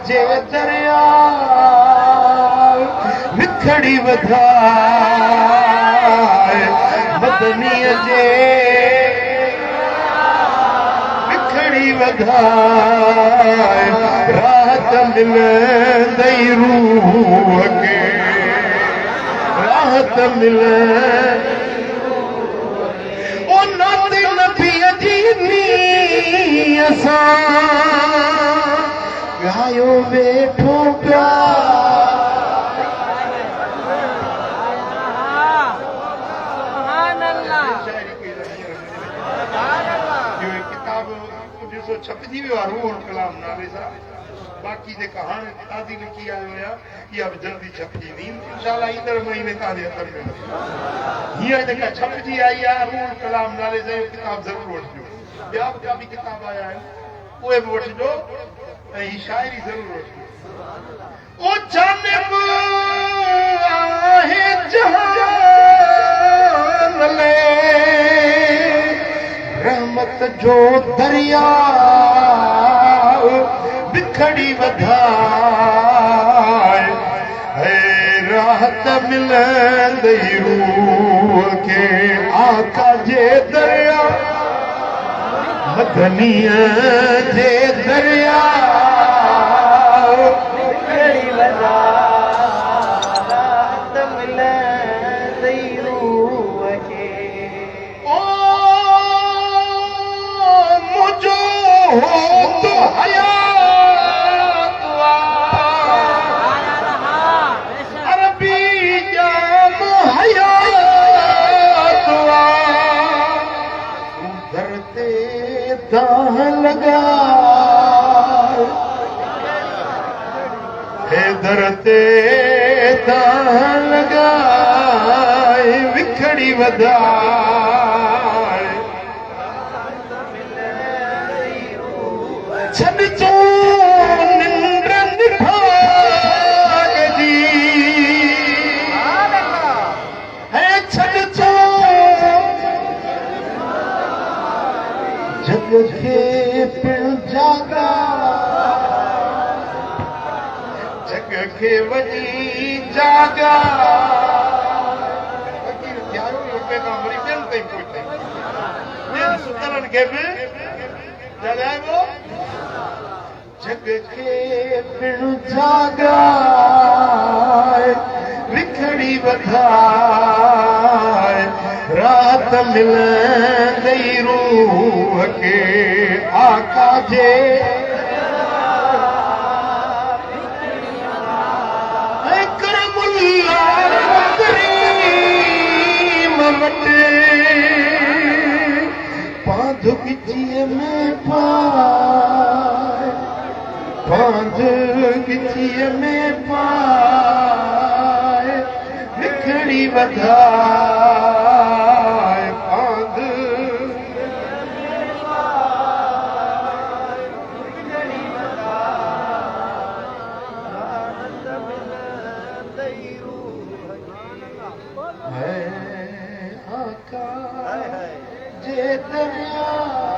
जे दरिया विखड़ी वधाए मदनीअ जे विखड़ी वधाए राहत मिलंदई रूह खे राहत मिले ओ नाते नबीअ जी नीअ सां गायो वेठो पिया छपजी वियो आहे रूहुल कलाम नाले सां बाक़ी जेका हाणे दादी लिखी आयो आहे इहा बि जल्दी छपजी वेंदी इंशाअल्लाह ईंदड़ महीने तव्हांजे हथ में हीअ जेका छपजी आई आहे रूहुल कलाम नाले सां इहो किताब ज़रूरु वठिजो ॿिया बि काफ़ी किताब आया आहिनि उहे बि वठिजो ऐं हीअ शाइरी ज़रूरु वठिजो ओ जानिब आहे जहान ले रहमत जो दरिया बिखड़ी वधाए है राहत मिलंदई रूह खे आका जे दरिया मदनीअ जे दरिया बिखड़ी वधाए राहत मिलंदई रूह खे हो तो हयात अरबी जाम हयात दर ते दाह लगा हे दर ते दाह लगा विखड़ी वधाए छॾजो निंड निभाग जी है छॾजो जग खे पिण जागा जग खे वञी जागा वरी ॿियनि ताईं पहुचाई ॿियनि सुतलनि खे बि जगाइबो जग खे पिण जागाए विखड़ी वधाए रात मिलंदई रूह खे आका जे पांध गिचीअ में पाए पांध गिचीअ में पाए विखड़ी वधाए पांध है आका जे दरिया